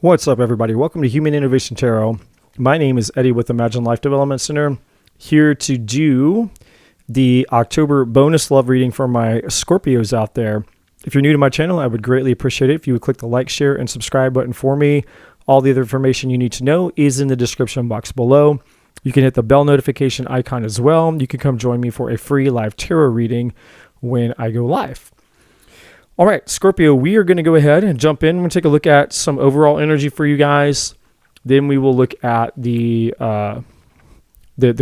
What's up, everybody? Welcome to Human Innovation Tarot. My name is Eddie with Imagine Life Development Center, here to do the October bonus love reading for my Scorpios out there. If you're new to my channel, I would greatly appreciate it if you would click the like, share, and subscribe button for me. All the other information you need to know is in the description box below. You can hit the bell notification icon as well. You can come join me for a free live tarot reading when I go live. All right, Scorpio, we are going to go ahead and jump in. We're going to take a look at some overall energy for you guys. Then we will look at the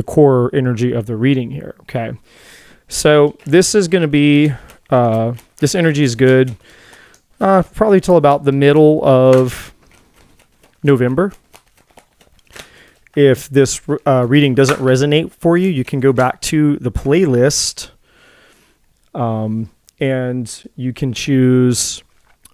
core energy of the reading here, okay? So this is going to be, this energy is good probably till about the middle of November. If this reading doesn't resonate for you, you can go back to the playlist and you can choose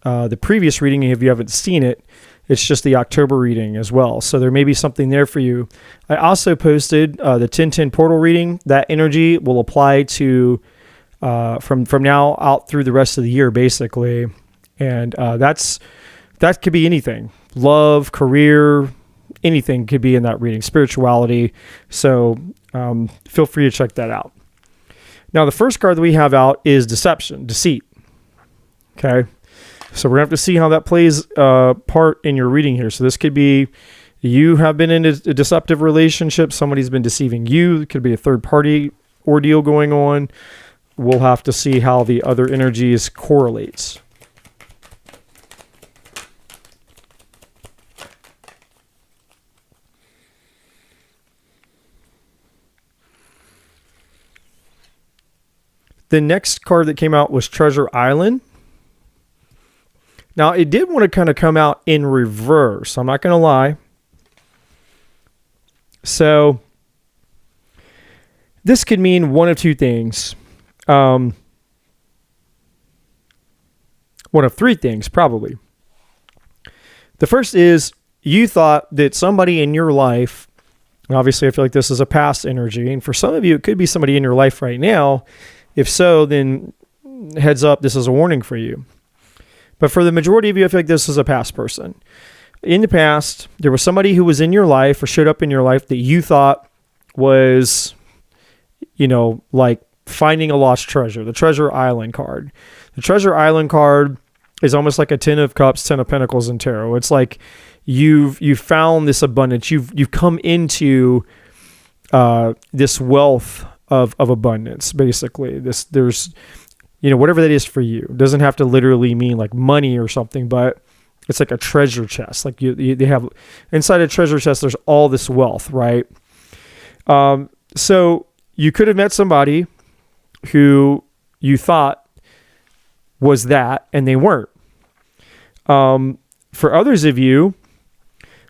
the previous reading if you haven't seen it. It's just the October reading as well. So there may be something there for you. I also posted the 1010 portal reading. That energy will apply to from now out through the rest of the year, basically. And that could be anything. Love, career, anything could be in that reading. Spirituality. So feel free to check that out. Now, the first card that we have out is deception, deceit. Okay. So we're going to have to see how that plays part in your reading here. So this could be you have been in a deceptive relationship. Somebody's been deceiving you. It could be a third party ordeal going on. We'll have to see how the other energies correlates. The next card that came out was Treasure Island. Now, it did want to kind of come out in reverse. I'm not going to lie. So, this could mean one of two things. One of three things, probably. The first is you thought that somebody in your life, and obviously I feel like this is a past energy, and for some of you, it could be somebody in your life right now. If so, then heads up, this is a warning for you. But for the majority of you, I feel like this is a past person. In the past, there was somebody who was in your life or showed up in your life that you thought was, like finding a lost treasure, the Treasure Island card. The Treasure Island card is almost like a 10 of Cups, 10 of Pentacles in tarot. It's like you've found this abundance. You've come into this wealth of abundance, basically. There's whatever that is for you. It doesn't have to literally mean like money or something, but it's like a treasure chest. Like they have inside a treasure chest, there's all this wealth, right? So you could have met somebody who you thought was that, and they weren't. For others of you,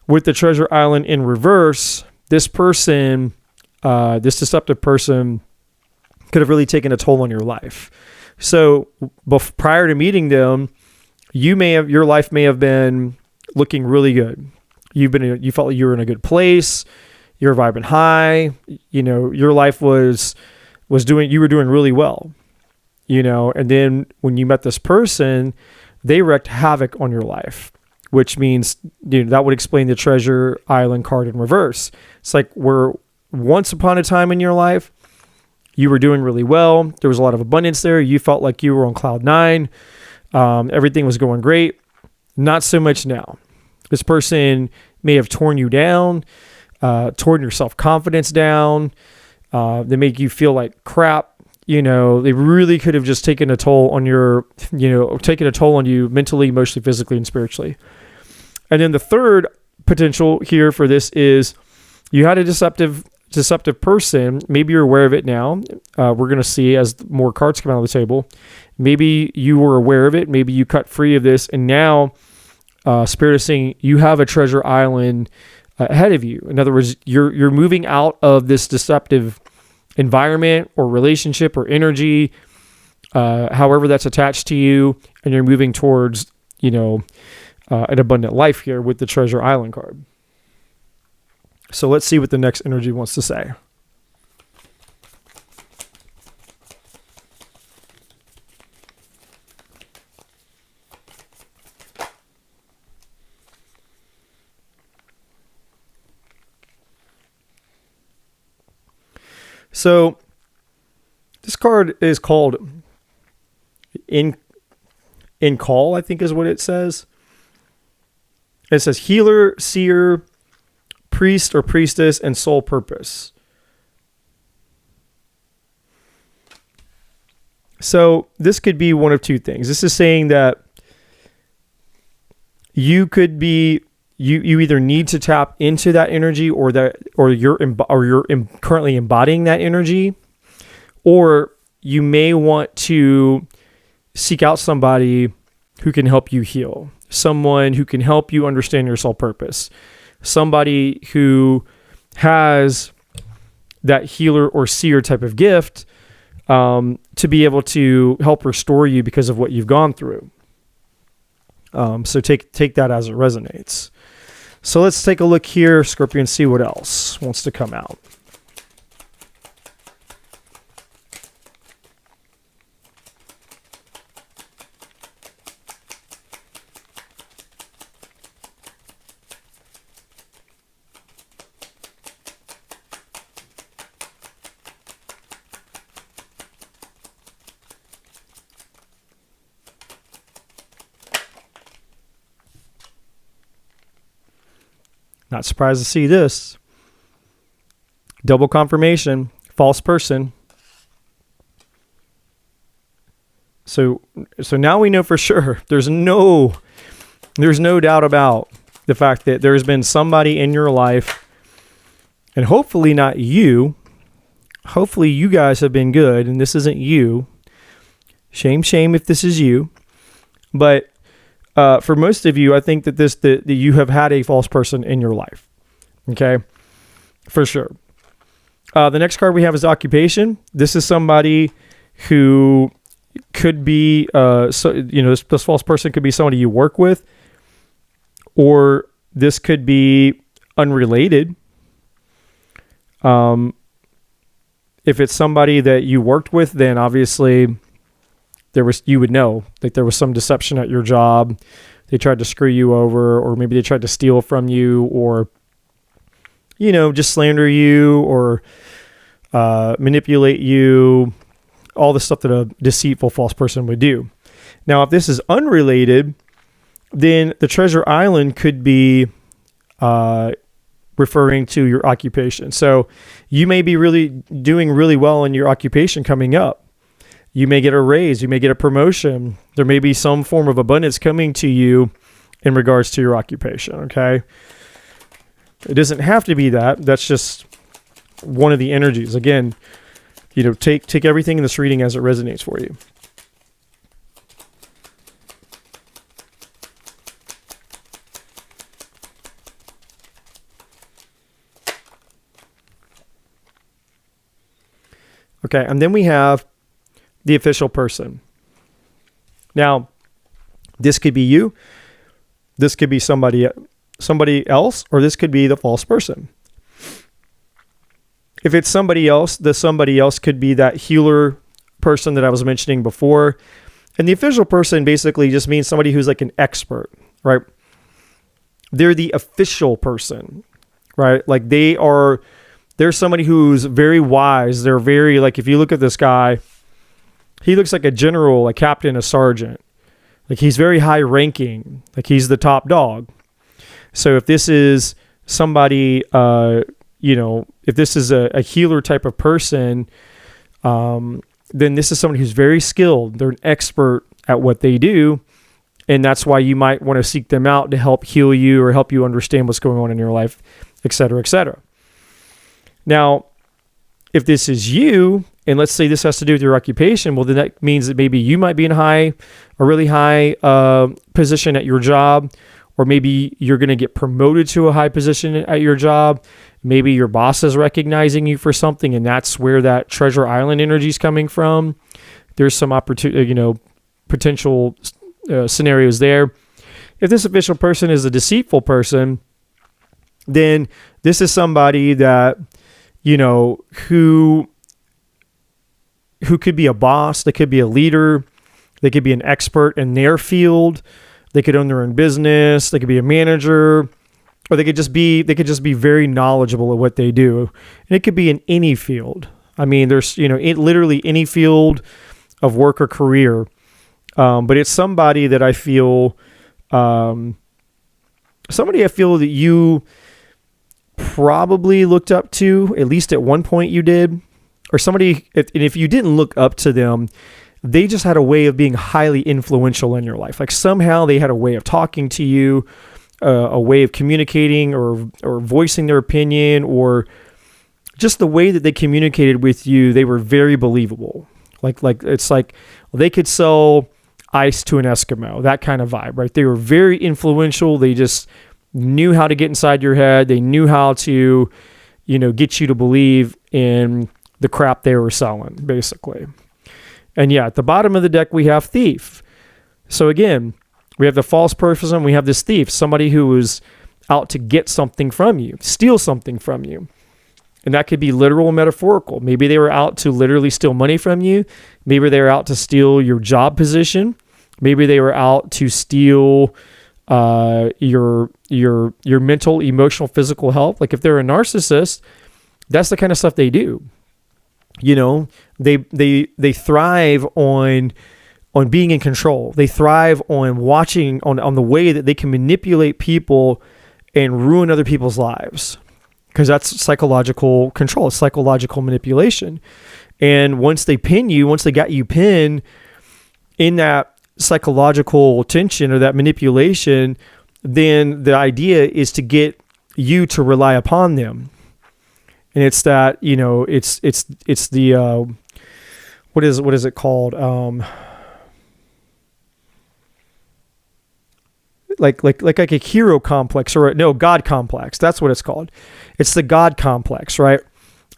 with the Treasure Island in reverse, this person, this deceptive person could have really taken a toll on your life. So prior to meeting them, your life may have been looking really good. You felt like you were in a good place. You were vibing high. Your life you were doing really well. And then when you met this person, they wreaked havoc on your life, which means that would explain the Treasure Island card in reverse. It's like once upon a time in your life, you were doing really well. There was a lot of abundance there. You felt like you were on cloud nine. Everything was going great. Not so much now. This person may have torn you down, torn your self-confidence down. They make you feel like crap. They really could have just taken a toll on you mentally, emotionally, physically, and spiritually. And then the third potential here for this is you had a deceptive person. Maybe you're aware of it now. We're going to see as more cards come out of the table. Maybe you were aware of it. Maybe you cut free of this. And now Spirit is saying you have a treasure island ahead of you. In other words, you're moving out of this deceptive environment or relationship or energy, however that's attached to you. And you're moving towards, an abundant life here with the Treasure Island card. So let's see what the next energy wants to say. So this card is called in call, I think is what it says. It says healer, seer, priest or priestess, and soul purpose. So this could be one of two things. This is saying that you could be, you either need to tap into that energy, or you're currently embodying that energy, or you may want to seek out somebody who can help you heal, someone who can help you understand your soul purpose, somebody who has that healer or seer type of gift, to be able to help restore you because of what you've gone through. So take that as it resonates. So let's take a look here, Scorpio, and see what else wants to come out. Not surprised to see this. Double confirmation, false person. So now we know for sure. There's no doubt about the fact that there's been somebody in your life, and hopefully not you. Hopefully you guys have been good, and this isn't you. Shame if this is you. But for most of you, I think that you have had a false person in your life. Okay, for sure. The next card we have is occupation. This is somebody who could be, this false person could be somebody you work with, or this could be unrelated. If it's somebody that you worked with, then obviously you would know that there was some deception at your job. They tried to screw you over, or maybe they tried to steal from you, or, just slander you, or manipulate you, all the stuff that a deceitful false person would do. Now, if this is unrelated, then the treasure island could be referring to your occupation. So you may be doing really well in your occupation coming up. You may get a raise, you may get a promotion. There may be some form of abundance coming to you in regards to your occupation, okay? It doesn't have to be that. That's just one of the energies. Again, take everything in this reading as it resonates for you. Okay, and then we have the official person. Now, this could be you, this could be somebody else, or this could be the false person. If it's somebody else, the somebody else could be that healer person that I was mentioning before. And the official person basically just means somebody who's like an expert, right? They're the official person, right? Like they're somebody who's very wise. They're very, like, if you look at this guy, he looks like a general, a captain, a sergeant. Like he's very high ranking. Like he's the top dog. So if this is somebody, if this is a healer type of person, then this is somebody who's very skilled. They're an expert at what they do. And that's why you might want to seek them out to help heal you or help you understand what's going on in your life, et cetera, et cetera. Now, if this is you, and let's say this has to do with your occupation, well, then that means that maybe you might be in a really high position at your job, or maybe you're going to get promoted to a high position at your job. Maybe your boss is recognizing you for something, and that's where that treasure island energy is coming from. There's some opportunity, potential scenarios there. If this official person is a deceitful person, then this is somebody that, who could be a boss, they could be a leader, they could be an expert in their field, they could own their own business, they could be a manager, or they could just be very knowledgeable at what they do. And it could be in any field. I mean, there's, literally any field of work or career. But it's somebody that I feel, that you probably looked up to, at least at one point you did, or somebody, and if you didn't look up to them, they just had a way of being highly influential in your life. Like somehow they had a way of talking to you, a way of communicating or voicing their opinion, or just the way that they communicated with you. They were very believable. Like it's like they could sell ice to an Eskimo, that kind of vibe, right? They were very influential. They just knew how to get inside your head. They knew how to, get you to believe in the crap they were selling, basically. And yeah, at the bottom of the deck, we have thief. So again, we have the false person. We have this thief, somebody who is out to get something from you, steal something from you. And that could be literal or metaphorical. Maybe they were out to literally steal money from you. Maybe they were out to steal your job position. Maybe they were out to steal your mental, emotional, physical health. Like if they're a narcissist, that's the kind of stuff they do. They thrive on being in control. They thrive on watching on the way that they can manipulate people and ruin other people's lives. Because that's psychological control, it's psychological manipulation. And once they got you pinned in that psychological tension or that manipulation, then the idea is to get you to rely upon them. And it's that, it's the, what is it called? Like a hero complex, or no, God complex. That's what it's called. It's the God complex, right?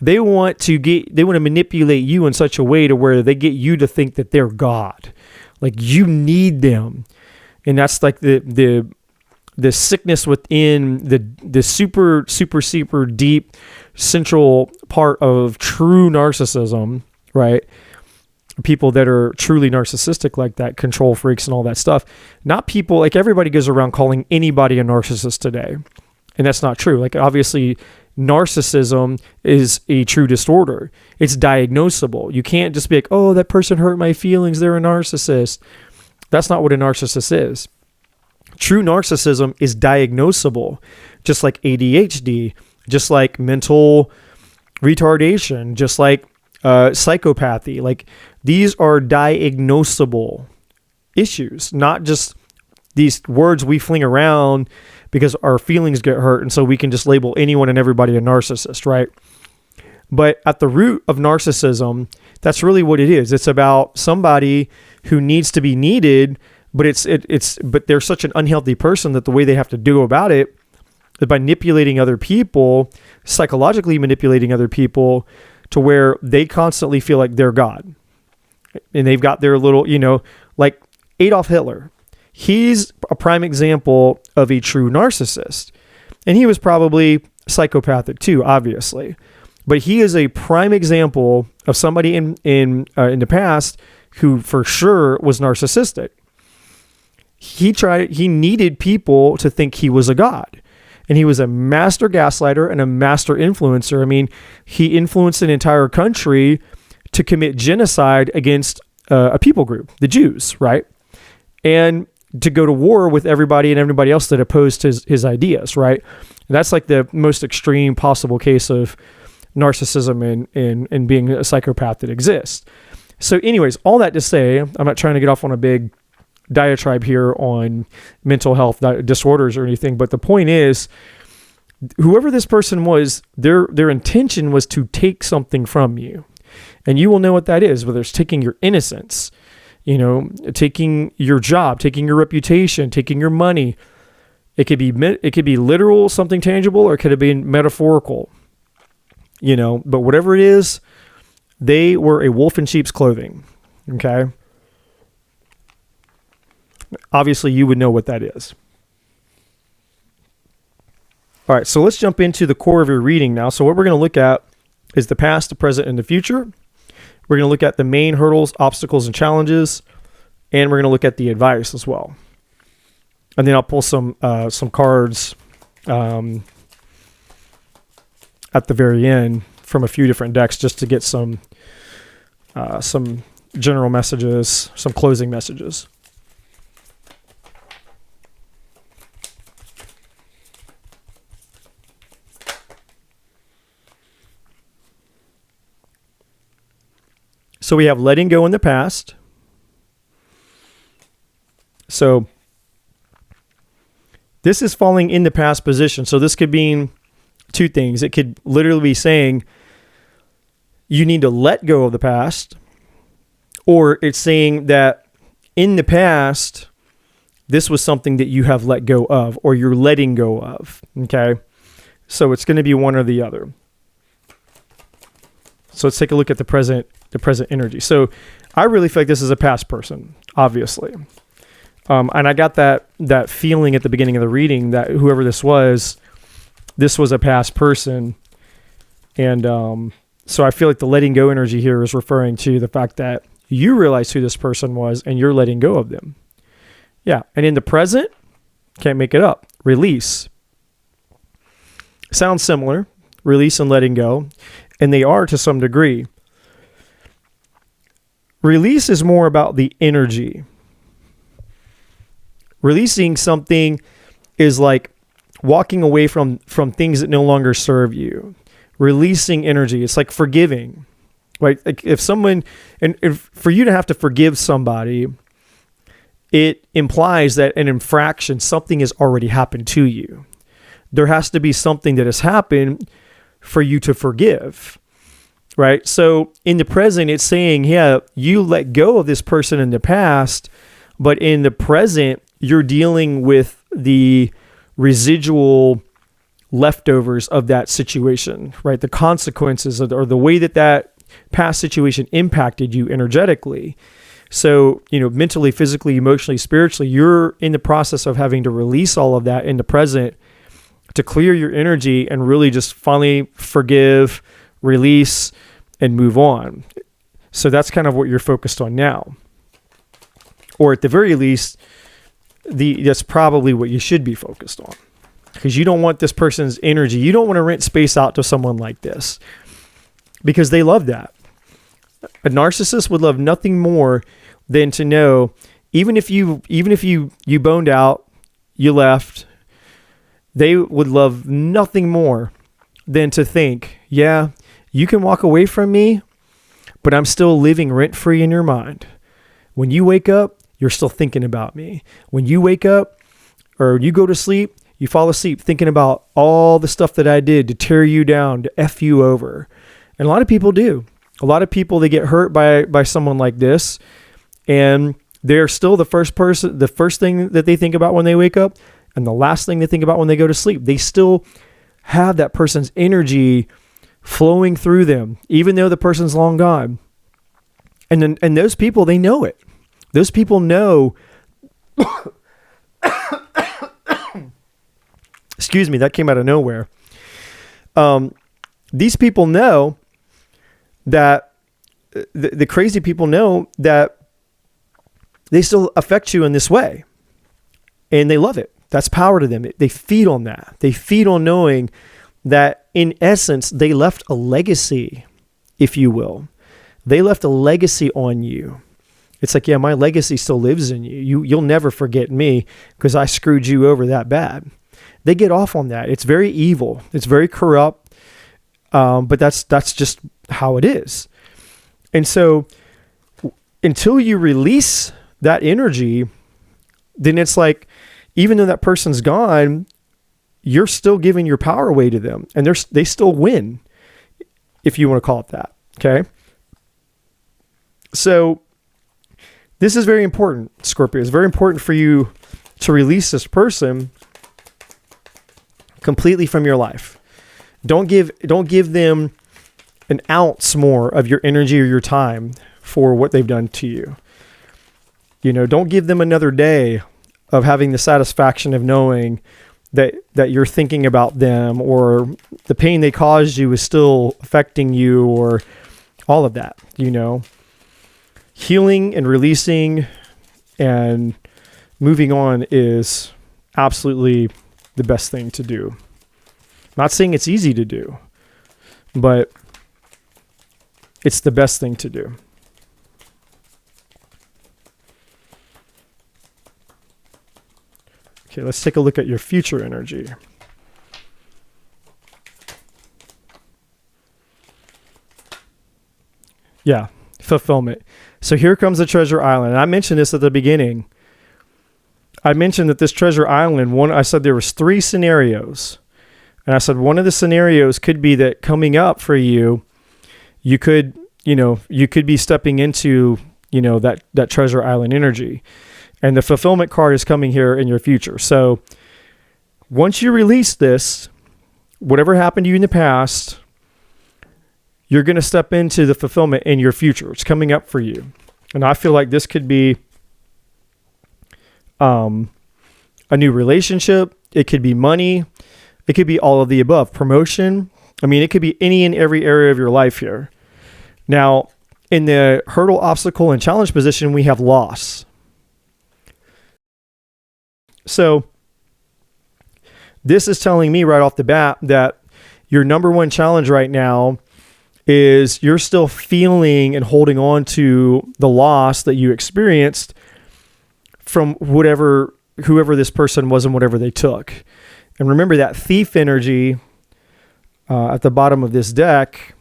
They want to manipulate you in such a way to where they get you to think that they're God. Like you need them. And that's like the sickness within the super deep central part of true narcissism, right? People that are truly narcissistic like that, control freaks and all that stuff. Not people, like everybody goes around calling anybody a narcissist today. And that's not true. Like obviously narcissism is a true disorder. It's diagnosable. You can't just be like, oh, that person hurt my feelings, they're a narcissist. That's not what a narcissist is. True narcissism is diagnosable, just like ADHD, just like mental retardation, just like psychopathy. Like these are diagnosable issues, not just these words we fling around because our feelings get hurt and so we can just label anyone and everybody a narcissist, right? But at the root of narcissism, that's really what it is. It's about somebody who needs to be needed, but but they're such an unhealthy person that the way they have to do about it is by manipulating other people, psychologically manipulating other people to where they constantly feel like they're God. And they've got their little, like Adolf Hitler. He's a prime example of a true narcissist. And he was probably psychopathic too, obviously. But he is a prime example of somebody in the past who for sure was narcissistic. He needed people to think he was a god. And he was a master gaslighter and a master influencer. I mean, he influenced an entire country to commit genocide against a people group, the Jews, right? And to go to war with everybody and everybody else that opposed his ideas, right? And that's like the most extreme possible case of narcissism and being a psychopath that exists. So anyways, all that to say, I'm not trying to get off on a big diatribe here on mental health disorders or anything, but the point is, whoever this person was, their intention was to take something from you. And you will know what that is, whether it's taking your innocence, taking your job, taking your reputation, taking your money. It could be literal, something tangible, or it could have been metaphorical. But whatever it is, they were a wolf in sheep's clothing. Okay? Obviously, you would know what that is. All right, so let's jump into the core of your reading now. So what we're going to look at is the past, the present, and the future. We're going to look at the main hurdles, obstacles, and challenges, and we're going to look at the advice as well. And then I'll pull some cards at the very end from a few different decks just to get some general messages, some closing messages. So we have letting go in the past. So this is falling in the past position. So this could mean two things. It could literally be saying you need to let go of the past, or it's saying that in the past, this was something that you have let go of, or you're letting go of. Okay. So it's going to be one or the other. So let's take a look at the present energy. So I really feel like this is a past person, obviously. And I got that feeling at the beginning of the reading that whoever this was a past person. And so I feel like the letting go energy here is referring to the fact that you realize who this person was and you're letting go of them. Yeah. And in the present, can't make it up. Release. Sounds similar. Release and letting go. And they are to some degree. Release is more about the energy. Releasing something is like walking away from things that no longer serve you. Releasing energy. It's like forgiving. Right? Like if someone, and if, for you to have to forgive somebody, it implies that an infraction, something has already happened to you. There has to be something that has happened for you to forgive. Right? So in the present, it's saying, yeah, you let go of this person in the past, but in the present, you're dealing with the residual leftovers of that situation, right? The consequences or the way that past situation impacted you energetically. So, mentally, physically, emotionally, spiritually, you're in the process of having to release all of that in the present to clear your energy and really just finally forgive, release, and move on. So that's kind of what you're focused on now. Or at the very least, that's probably what you should be focused on, because you don't want this person's energy. You don't want to rent space out to someone like this because they love that. A narcissist would love nothing more than to know, even if you boned out, you left, they would love nothing more than to think, yeah, you can walk away from me, but I'm still living rent-free in your mind. When you wake up, you're still thinking about me. When you wake up or you go to sleep, you fall asleep thinking about all the stuff that I did to tear you down, to F you over. And a lot of people do. A lot of people, they get hurt by someone like this, and they're still the first thing that they think about when they wake up and the last thing they think about when they go to sleep. They still have that person's energy flowing through them, even though the person's long gone. And those people, they know it. Those people know, excuse me, that came out of nowhere. These people know that, the crazy people know that they still affect you in this way. And they love it. That's power to them. They feed on that. They feed on knowing that in essence, they left a legacy, if you will. They left a legacy on you. It's like, yeah, my legacy still lives in you. You'll never forget me because I screwed you over that bad. They get off on that. It's very evil. It's very corrupt. But that's just how it is. And so until you release that energy, then it's like, even though that person's gone, you're still giving your power away to them, and they still win, if you want to call it that. Okay. So this is very important, Scorpio. It's very important for you to release this person completely from your life. Don't give them an ounce more of your energy or your time for what they've done to you. Don't give them another day of having the satisfaction of knowing that you're thinking about them, or the pain they caused you is still affecting you, or all of that. Healing and releasing and moving on is absolutely the best thing to do. Not saying it's easy to do, but it's the best thing to do. Okay, let's take a look at your future energy. Yeah, fulfillment. So here comes the treasure island. And I mentioned this at the beginning. I mentioned that this treasure island, I said there was 3 scenarios. And I said one of the scenarios could be that coming up for you, you could be stepping into, that treasure island energy. And the fulfillment card is coming here in your future. So once you release this, whatever happened to you in the past, you're going to step into the fulfillment in your future. It's coming up for you. And I feel like this could be a new relationship. It could be money. It could be all of the above. Promotion. I mean, it could be any and every area of your life here. Now, in the hurdle, obstacle, and challenge position, we have loss. So this is telling me right off the bat that your number one challenge right now is you're still feeling and holding on to the loss that you experienced from whoever this person was and whatever they took. And remember that thief energy at the bottom of this deck,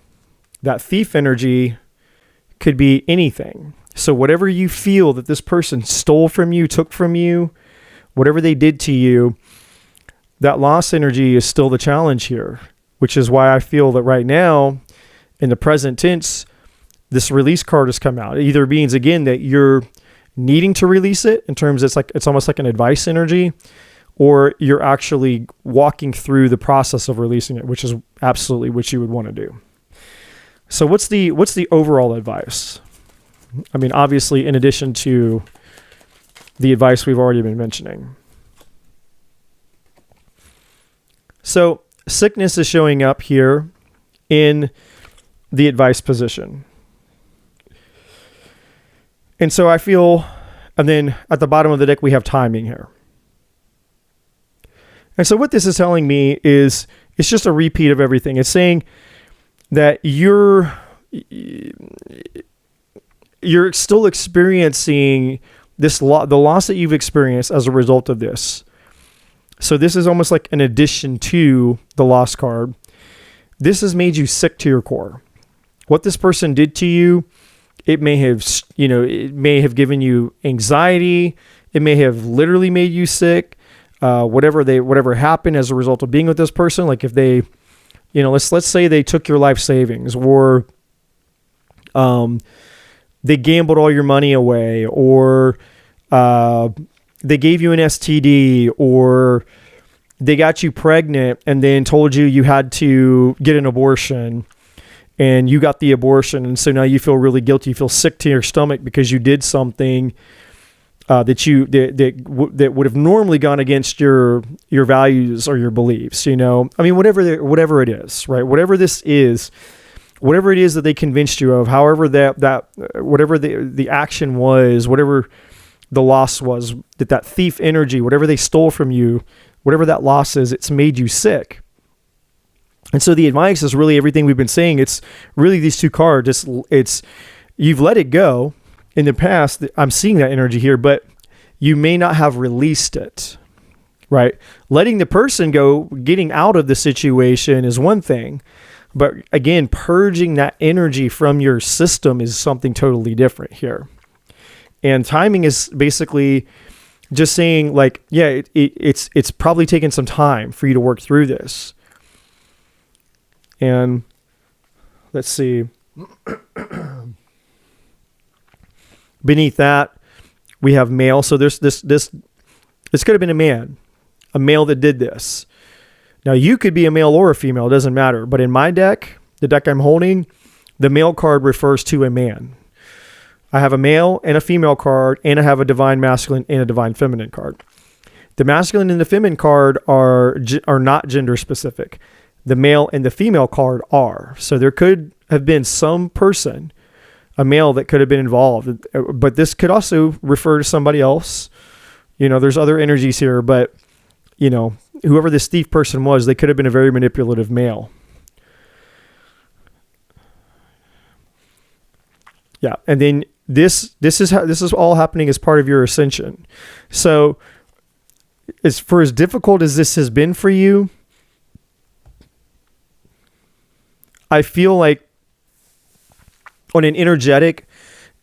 that thief energy could be anything. So whatever you feel that this person stole from you, took from you, whatever they did to you, that loss energy is still the challenge here, which is why I feel that right now, in the present tense, this release card has come out. It either means, again, that you're needing to release it in terms it's almost like an advice energy, or you're actually walking through the process of releasing it, which is absolutely what you would want to do. So what's the overall advice? I mean, obviously, in addition to the advice we've already been mentioning. So sickness is showing up here in the advice position. And so I feel, and then at the bottom of the deck, we have timing here. And so what this is telling me is it's just a repeat of everything. It's saying that you're still experiencing the loss that you've experienced as a result of this. So this is almost like an addition to the loss card. This has made you sick to your core. What this person did to you, it may have given you anxiety. It may have literally made you sick. Whatever happened as a result of being with this person, like if they, let's say they took your life savings, or they gambled all your money away, or they gave you an STD, or they got you pregnant and then told you had to get an abortion, and you got the abortion, and so now you feel really guilty. You feel sick to your stomach because you did something that would have normally gone against your values or your beliefs. I mean, whatever it is, right? Whatever it is that they convinced you of, however whatever the action was, whatever the loss was, that thief energy, whatever they stole from you, whatever that loss is, it's made you sick. And so the advice is really everything we've been saying. It's really these two cards. It's you've let it go in the past. I'm seeing that energy here, but you may not have released it, right? Letting the person go, getting out of the situation is one thing, but again, purging that energy from your system is something totally different here. And timing is basically just saying, like, yeah, it's probably taken some time for you to work through this. And let's see. Beneath that, we have male. So this could have been a male that did this. Now you could be a male or a female, it doesn't matter. But in my deck, the deck I'm holding, the male card refers to a man. I have a male and a female card, and I have a divine masculine and a divine feminine card. The masculine and the feminine card are not gender specific. The male and the female card are. So there could have been some person, a male, that could have been involved, but this could also refer to somebody else. There's other energies here, but whoever this thief person was, they could have been a very manipulative male. Yeah. And then this is all happening as part of your ascension. So as difficult as this has been for you, I feel like on an energetic,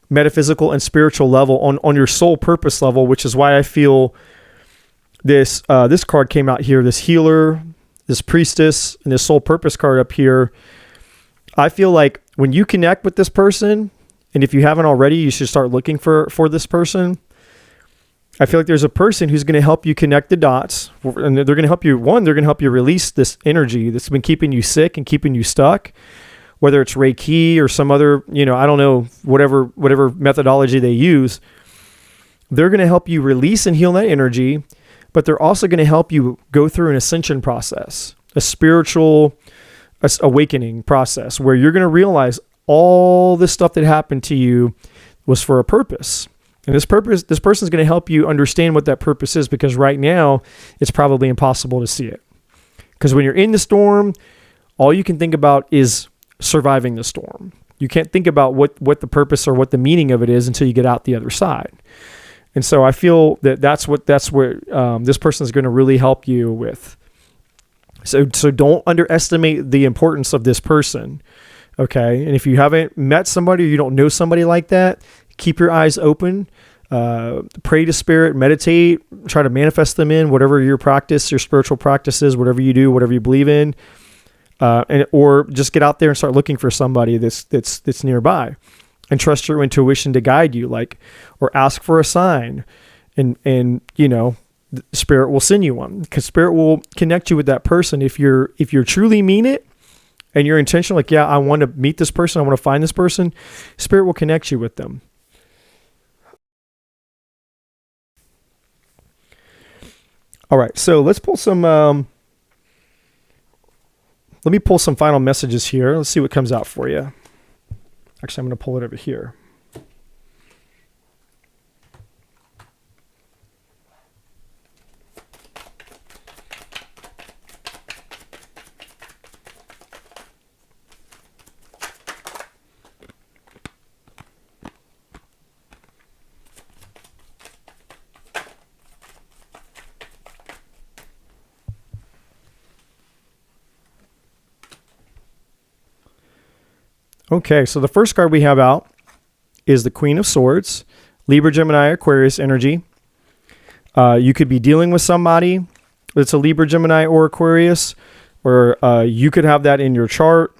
metaphysical, and spiritual level, on your soul purpose level, which is why I feel this card came out here, this healer, this priestess, and this soul purpose card up here. I feel like when you connect with this person, and if you haven't already, you should start looking for this person. I feel like there's a person who's going to help you connect the dots, and they're going to help you. One, they're going to help you release this energy that's been keeping you sick and keeping you stuck, whether it's Reiki or some other, I don't know, whatever methodology they use. They're going to help you release and heal that energy, but they're also going to help you go through an ascension process, a spiritual awakening process, where you're going to realize all this stuff that happened to you was for a purpose. And this person's going to help you understand what that purpose is, because right now it's probably impossible to see it. Because when you're in the storm, all you can think about is surviving the storm. You can't think about what the purpose or what the meaning of it is until you get out the other side. And so I feel that's what this person is going to really help you with. So don't underestimate the importance of this person. Okay. And if you haven't met somebody or you don't know somebody like that, keep your eyes open, pray to spirit, meditate, try to manifest them in whatever your practice, your spiritual practice is, whatever you do, whatever you believe in, or just get out there and start looking for somebody that's nearby, and trust your intuition to guide you, or ask for a sign, and spirit will send you one, because spirit will connect you with that person. If you're truly mean it, and your intention, I want to meet this person, I want to find this person, spirit will connect you with them. All right, so let's pull some, let me pull some final messages here. Let's see what comes out for you. Actually, I'm going to pull it over here. Okay, so the first card we have out is the Queen of Swords, Libra, Gemini, Aquarius energy. You could be dealing with somebody that's a Libra, Gemini, or Aquarius, or you could have that in your chart.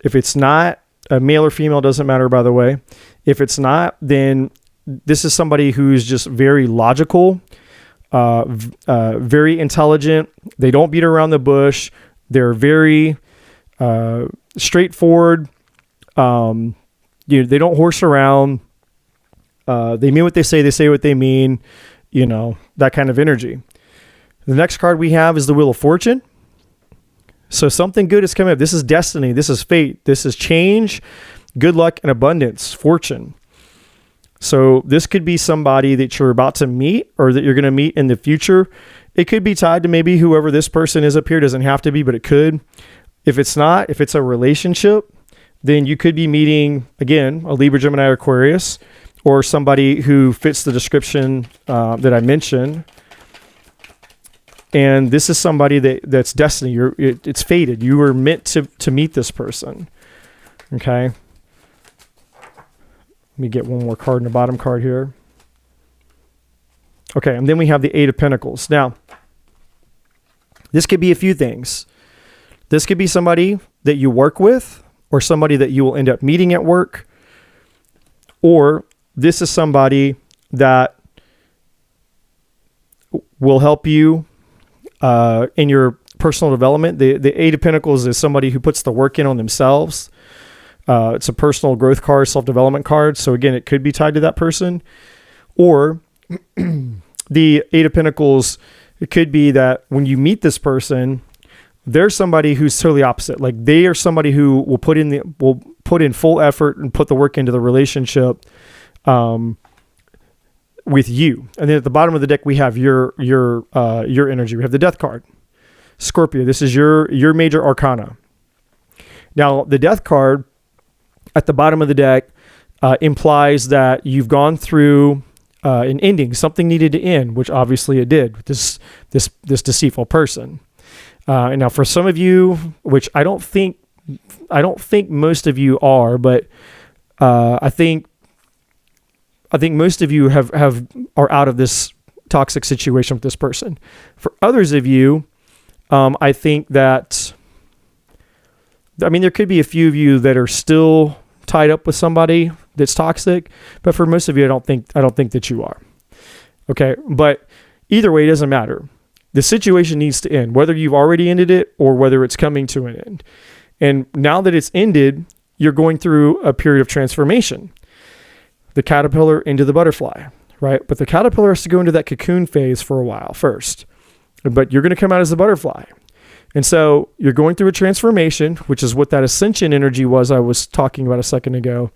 If it's not, male or female, doesn't matter, by the way. If it's not, then this is somebody who's just very logical, very intelligent. They don't beat around the bush. They're very straightforward. They don't horse around. They mean what they say what they mean, that kind of energy. The next card we have is the Wheel of Fortune. So something good is coming up. This is destiny. This is fate. This is change, good luck, and abundance, fortune. So this could be somebody that you're about to meet or that you're going to meet in the future. It could be tied to maybe whoever this person is up here. Doesn't have to be, but it could. If it's not, if it's a relationship, then you could be meeting, again, a Libra, Gemini, or Aquarius, or somebody who fits the description that I mentioned. And this is somebody that's destiny. It's fated. You were meant to meet this person. Okay. Let me get one more card in the bottom card here. Okay, and then we have the Eight of Pentacles. Now, this could be a few things. This could be somebody that you work with, or somebody that you will end up meeting at work, or this is somebody that will help you in your personal development. The Eight of Pentacles is somebody who puts the work in on themselves. It's a personal growth card, self-development card. So again, it could be tied to that person. Or the Eight of Pentacles, it could be that when you meet this person, there's somebody who's totally opposite. They are somebody who will put in full effort and put the work into the relationship with you. And then at the bottom of the deck, we have your energy. We have the Death card. Scorpio, this is your major arcana. Now, the Death card at the bottom of the deck implies that you've gone through an ending. Something needed to end, which obviously it did with this deceitful person. And now for some of you, which I don't think most of you are, but I think most of you are out of this toxic situation with this person. For others of you, I think that, there could be a few of you that are still tied up with somebody that's toxic, but for most of you, I don't think that you are. Okay. But either way, it doesn't matter. The situation needs to end, whether you've already ended it or whether it's coming to an end. And now that it's ended, you're going through a period of transformation. The caterpillar into the butterfly, right? But the caterpillar has to go into that cocoon phase for a while first. But you're going to come out as a butterfly. And so you're going through a transformation, which is what that ascension energy was I was talking about a second ago.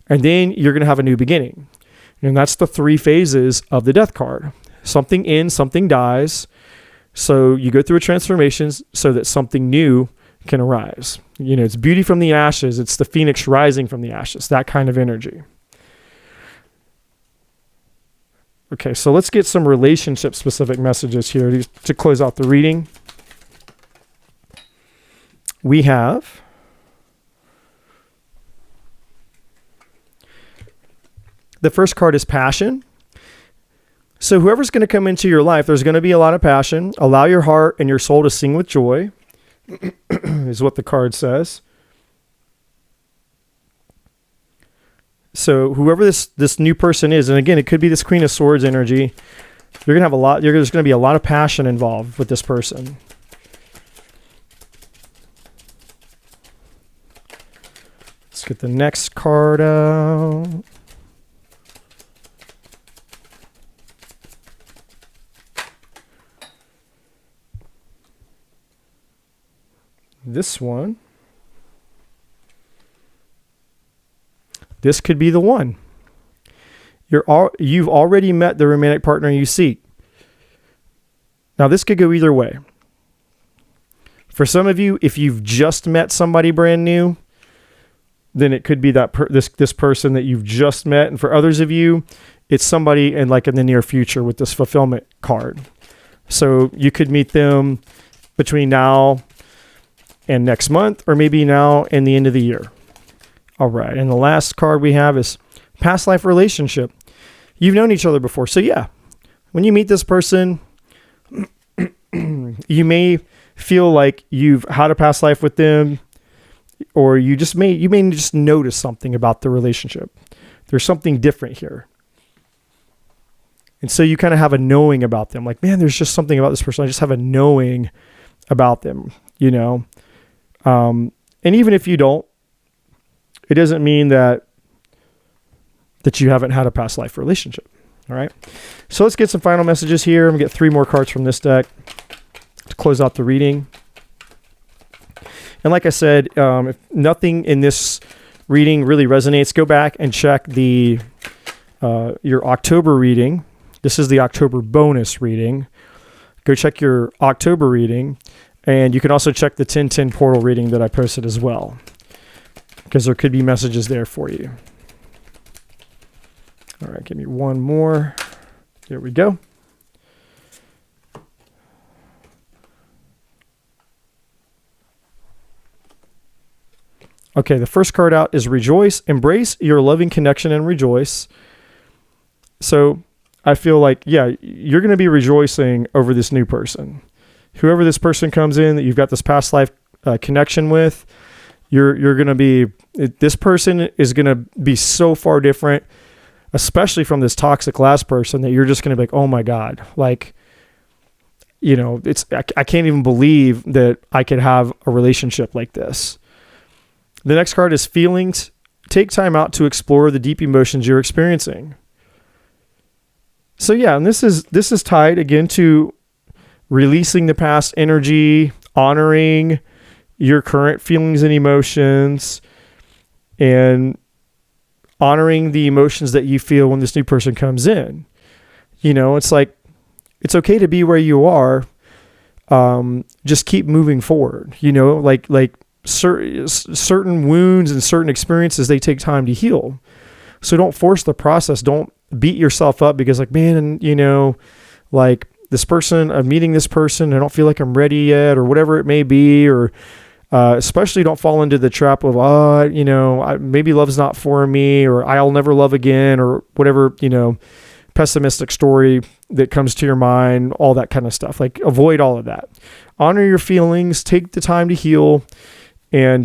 And then you're going to have a new beginning. And that's the 3 phases of the death card. Something ends, something dies. So you go through a transformation so that something new can arise. It's beauty from the ashes. It's the phoenix rising from the ashes, that kind of energy. Okay, so let's get some relationship-specific messages here to close out the reading. We have the first card is passion. So whoever's going to come into your life, there's going to be a lot of passion. Allow your heart and your soul to sing with joy, is what the card says. So whoever this new person is, and again, it could be this Queen of Swords energy, you're going to have there's going to be a lot of passion involved with this person. Let's get the next card out. This one. This could be the one. You've already met the romantic partner you seek. Now, this could go either way. For some of you, if you've just met somebody brand new, then it could be that this person that you've just met. And for others of you, it's somebody in the near future with this fulfillment card. So you could meet them between now and next month, or maybe now and the end of the year. All right. And the last card we have is past life relationship. You've known each other before. So yeah, when you meet this person, you may feel like you've had a past life with them, or you may just notice something about the relationship. There's something different here. And so you kind of have a knowing about them. Like, man, there's just something about this person. I just have a knowing about them, and even if you don't, it doesn't mean that you haven't had a past life relationship. All right. So let's get some final messages here. I'm going to get 3 more cards from this deck to close out the reading. And like I said, if nothing in this reading really resonates, go back and check your October reading. This is the October bonus reading. Go check your October reading. And you can also check the 10/10 portal reading that I posted as well, because there could be messages there for you. All right, give me one more. There we go. Okay, the first card out is rejoice. Embrace your loving connection and rejoice. So I feel like, yeah, you're going to be rejoicing over this new person. Whoever this person comes in that you've got this past life connection with, you're going to be, this person is going to be so far different, especially from this toxic last person, that you're just going to be like, oh my God, like, I can't even believe that I could have a relationship like this. The next card is feelings. Take time out to explore the deep emotions you're experiencing. So yeah, and this is tied again to releasing the past energy, honoring your current feelings and emotions, and honoring the emotions that you feel when this new person comes in. It's like, it's okay to be where you are. Just keep moving forward. Like certain wounds and certain experiences, they take time to heal. So don't force the process. Don't beat yourself up because like, man, you know, like this person, I'm meeting this person, I don't feel like I'm ready yet, or whatever it may be, or especially don't fall into the trap of, you know, maybe love's not for me, or I'll never love again, or whatever, you know, pessimistic story that comes to your mind, all that kind of stuff. Like avoid all of that. Honor your feelings, take the time to heal, and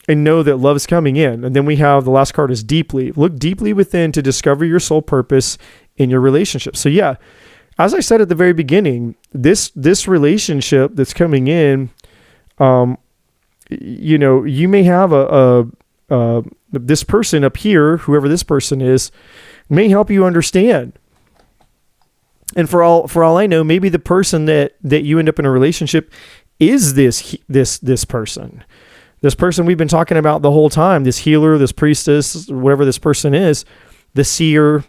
know that love's coming in. And then we have the last card is deeply. Look deeply within to discover your soul purpose in your relationship. So yeah, as I said at the very beginning, this relationship that's coming in, you know, you may have this person up here, whoever this person is, may help you understand. And for all I know, maybe the person that you end up in a relationship is this person. This person we've been talking about the whole time, this healer, this priestess, whatever this person is, the seer.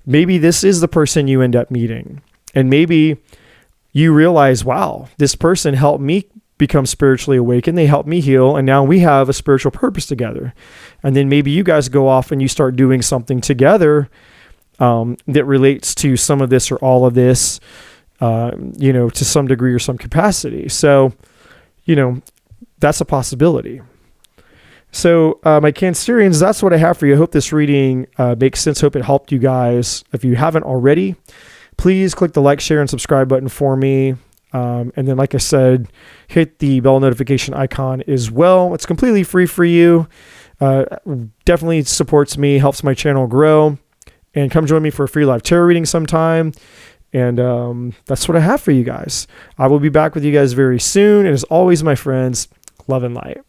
Maybe this is the person you end up meeting. And maybe you realize, wow, this person helped me become spiritually awakened. They helped me heal. And now we have a spiritual purpose together. And then maybe you guys go off and you start doing something together that relates to some of this or all of this, you know, to some degree or some capacity. So, you know, that's a possibility. So my Cancerians, that's what I have for you. I hope this reading makes sense. Hope it helped you guys. If you haven't already, please click the like, share, and subscribe button for me. And then, like I said, hit the bell notification icon as well. It's completely free for you. Definitely supports me, helps my channel grow. And come join me for a free live tarot reading sometime. And that's what I have for you guys. I will be back with you guys very soon. And as always, my friends, love and light.